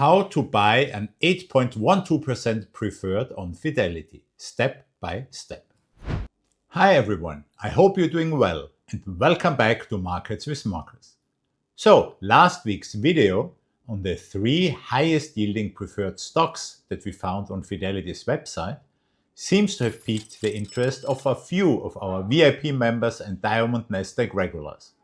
How to buy an 8.12% preferred on Fidelity, step by step. Hi everyone, I hope you're doing well and welcome back to Markets with Marcus. So, last week's video on the 3 highest yielding preferred stocks that we found on Fidelity's website seems to have piqued the interest of a few of our VIP members and Diamond NestEgg regulars.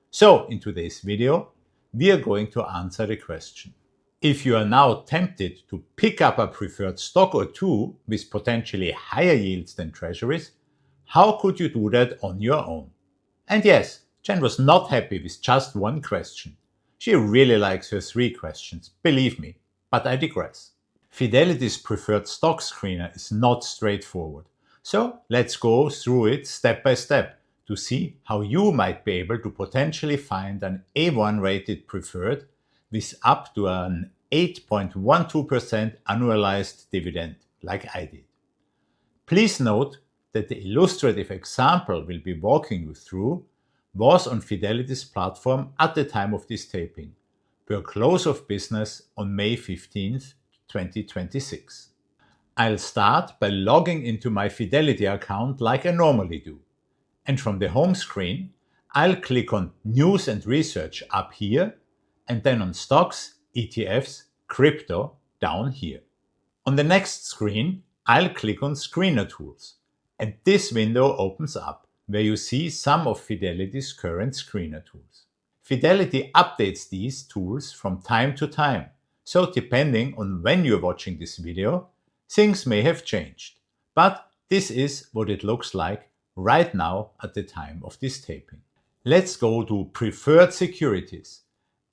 So, in today's video, we are going to answer the question. If you are now tempted to pick up a preferred stock or two with potentially higher yields than Treasuries, how could you do that on your own? And yes, Jen was not happy with just one question. She really likes her 3 questions, believe me, but I digress. Fidelity's preferred stock screener is not straightforward, so let's go through it step by step to see how you might be able to potentially find an A1 rated preferred with up to an 8.12% annualized dividend, like I did. Please note that the illustrative example we'll be walking you through was on Fidelity's platform at the time of this taping, per close of business on May 15th, 2026. I'll start by logging into my Fidelity account like I normally do, and from the home screen, I'll click on News and Research up here, and then on Stocks, ETFs, Crypto down here. On the next screen, I'll click on Screener Tools, and this window opens up where you see some of Fidelity's current screener tools. Fidelity updates these tools from time to time, so depending on when you're watching this video, things may have changed. But this is what it looks like right now at the time of this taping. Let's go to Preferred Securities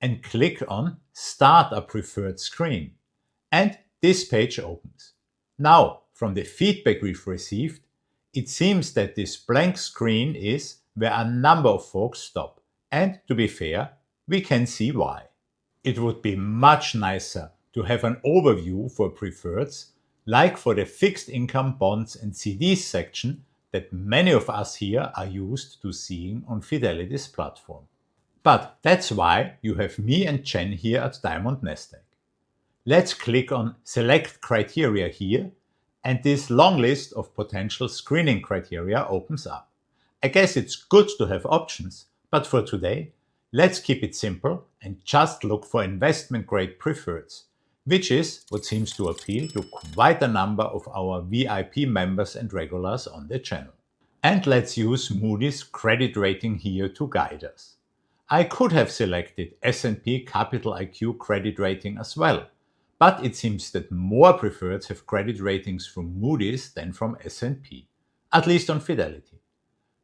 and click on Start a Preferred Screen, and this page opens. Now, from the feedback we've received, it seems that this blank screen is where a number of folks stop, and to be fair, we can see why. It would be much nicer to have an overview for preferreds, like for the fixed income bonds and CDs section that many of us here are used to seeing on Fidelity's platform. But that's why you have me and Jen here at Diamond NestEgg. Let's click on Select Criteria here, and this long list of potential screening criteria opens up. I guess it's good to have options, but for today, let's keep it simple and just look for investment grade preferreds, which is what seems to appeal to quite a number of our VIP members and regulars on the channel. And let's use Moody's credit rating here to guide us. I could have selected S&P Capital IQ credit rating as well, but it seems that more preferreds have credit ratings from Moody's than from S&P, at least on Fidelity.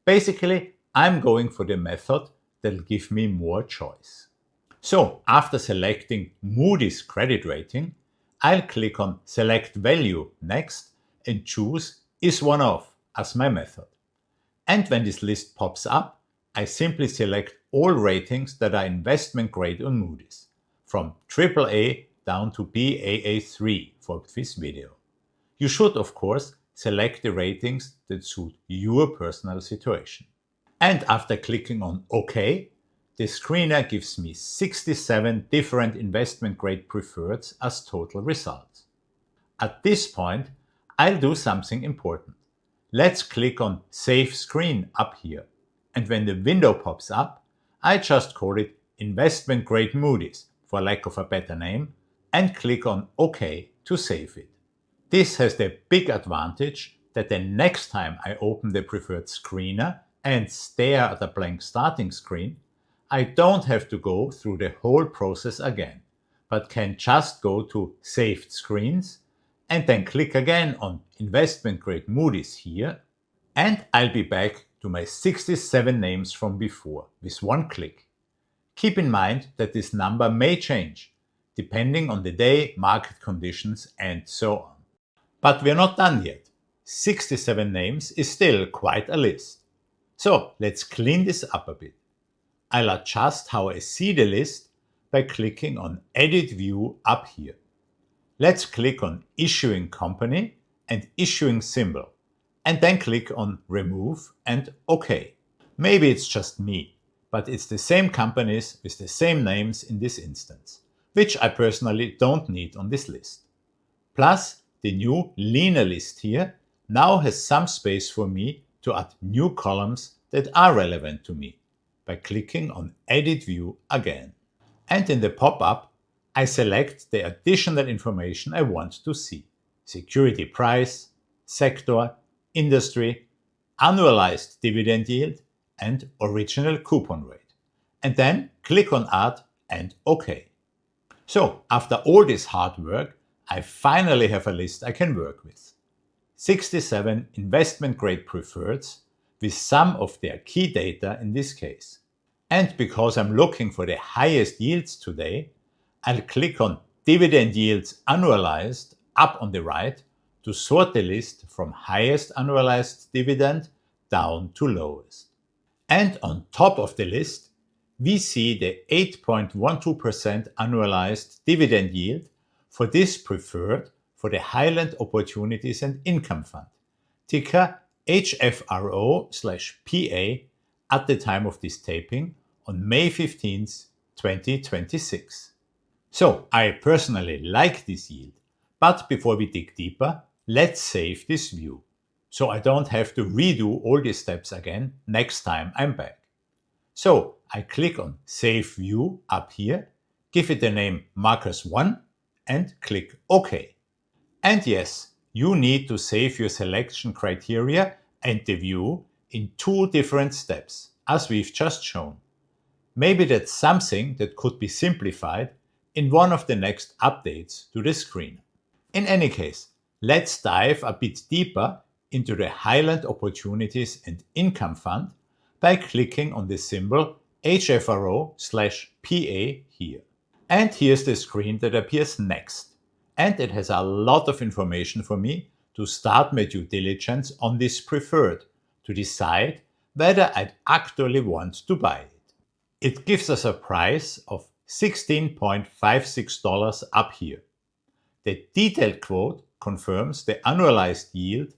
Basically, I'm going for the method that'll give me more choice. So, after selecting Moody's credit rating, I'll click on Select Value next and choose Is One Of as my method. And when this list pops up, I simply select all ratings that are investment grade on Moody's, from AAA down to Baa3 for this video. You should, of course, select the ratings that suit your personal situation. And after clicking on OK, the screener gives me 67 different investment grade preferreds as total results. At this point, I'll do something important. Let's click on Save Screen up here. And when the window pops up, I just call it Investment Grade Moody's, for lack of a better name, and click on OK to save it. This has the big advantage that the next time I open the preferred screener and stare at a blank starting screen, I don't have to go through the whole process again, but can just go to Saved Screens and then click again on Investment Grade Moody's here, and I'll be back to my 67 names from before with one click. Keep in mind that this number may change, depending on the day, market conditions, and so on. But we're not done yet. 67 names is still quite a list. So let's clean this up a bit. I'll adjust how I see the list by clicking on Edit View up here. Let's click on Issuing Company and Issuing Symbol, and then click on Remove and OK. Maybe it's just me, but it's the same companies with the same names in this instance, which I personally don't need on this list. Plus, the new leaner list here now has some space for me to add new columns that are relevant to me by clicking on Edit View again. And in the pop-up, I select the additional information I want to see: security price, sector, industry, annualized dividend yield, and original coupon rate. And then click on Add and OK. So after all this hard work, I finally have a list I can work with. 67 investment-grade preferreds with some of their key data in this case. And because I'm looking for the highest yields today, I'll click on Dividend Yields Annualized up on the right to sort the list from highest annualized dividend down to lowest. And on top of the list, we see the 8.12% annualized dividend yield for this preferred for the Highland Opportunities and Income Fund, ticker HFRO/PA at the time of this taping on May 15th, 2026. So I personally like this yield, but before we dig deeper, let's save this view, so I don't have to redo all these steps again next time I'm back. So I click on Save View up here, give it the name Markers1 and click OK. And yes, you need to save your selection criteria and the view in 2 different steps, as we've just shown. Maybe that's something that could be simplified in one of the next updates to the screen. In any case, let's dive a bit deeper into the Highland Opportunities and Income Fund by clicking on the symbol HFRO/PA here. And here's the screen that appears next. And it has a lot of information for me to start my due diligence on this preferred to decide whether I'd actually want to buy it. It gives us a price of $16.56 up here. The detailed quote confirms the annualized yield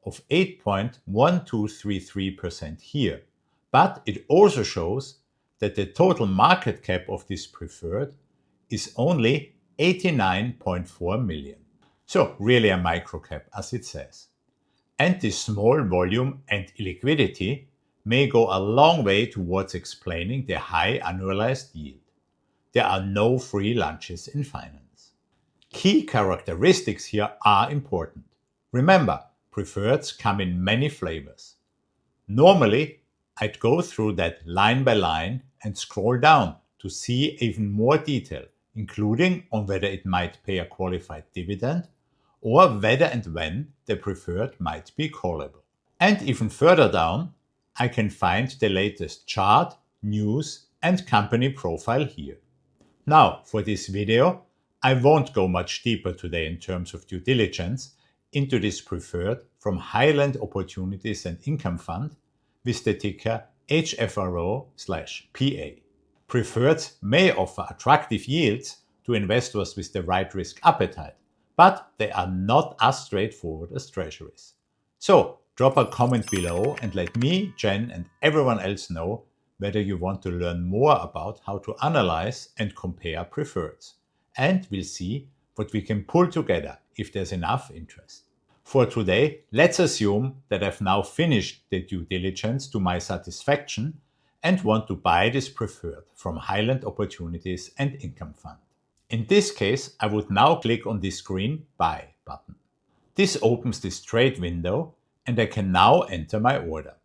of 8.1233% here, but it also shows that the total market cap of this preferred is only 89.4 million. So really a microcap, as it says. And this small volume and illiquidity may go a long way towards explaining the high annualized yield. There are no free lunches in finance. Key characteristics here are important. Remember, preferreds come in many flavors. Normally, I'd go through that line by line and scroll down to see even more detail, including on whether it might pay a qualified dividend or whether and when the preferred might be callable. And even further down, I can find the latest chart, news, and company profile here. Now, for this video, I won't go much deeper today in terms of due diligence into this preferred from Highland Opportunities and Income Fund with the ticker HFRO/PA. Preferreds may offer attractive yields to investors with the right risk appetite, but they are not as straightforward as Treasuries. So drop a comment below and let me, Jen, and everyone else know whether you want to learn more about how to analyze and compare preferreds. And we'll see what we can pull together if there's enough interest. For today, let's assume that I've now finished the due diligence to my satisfaction and want to buy this preferred from Highland Opportunities and Income Fund. In this case, I would now click on this green Buy button. This opens this trade window and I can now enter my order.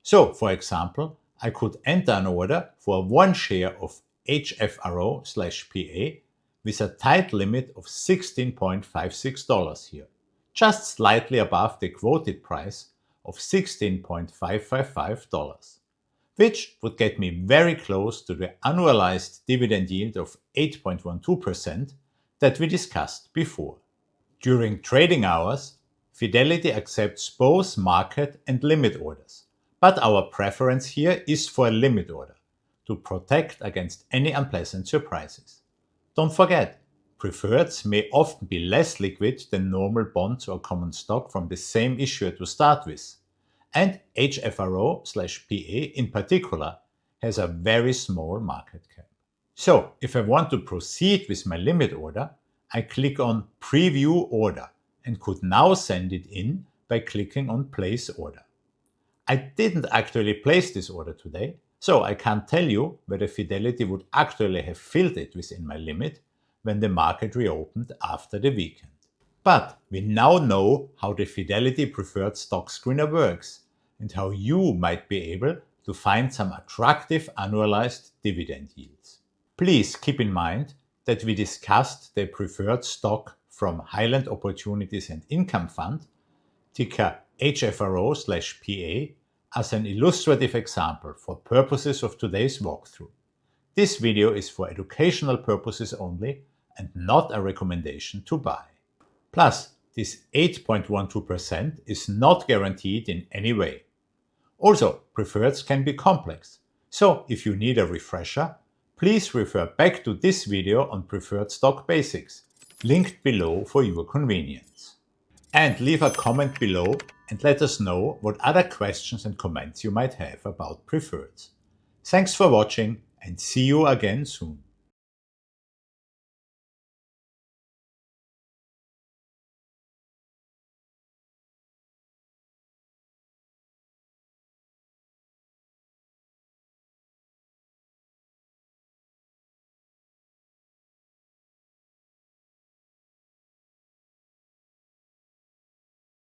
So, for example, I could enter an order for 1 share of HFRO/PA with a tight limit of $16.56 here, just slightly above the quoted price of $16.555, which would get me very close to the annualized dividend yield of 8.12% that we discussed before. During trading hours, Fidelity accepts both market and limit orders, but our preference here is for a limit order to protect against any unpleasant surprises. Don't forget, preferreds may often be less liquid than normal bonds or common stock from the same issuer to start with, and HFRO/PA in particular has a very small market cap. So if I want to proceed with my limit order, I click on Preview Order and could now send it in by clicking on Place Order. I didn't actually place this order today, so I can't tell you whether Fidelity would actually have filled it within my limit when the market reopened after the weekend. But we now know how the Fidelity Preferred Stock Screener works and how you might be able to find some attractive annualized dividend yields. Please keep in mind that we discussed the preferred stock from Highland Opportunities and Income Fund, ticker HFRO/PA, as an illustrative example for purposes of today's walkthrough. This video is for educational purposes only and not a recommendation to buy. Plus, this 8.12% is not guaranteed in any way. Also, preferreds can be complex, so if you need a refresher, please refer back to this video on preferred stock basics, linked below for your convenience. And leave a comment below and let us know what other questions and comments you might have about preferreds. Thanks for watching and see you again soon.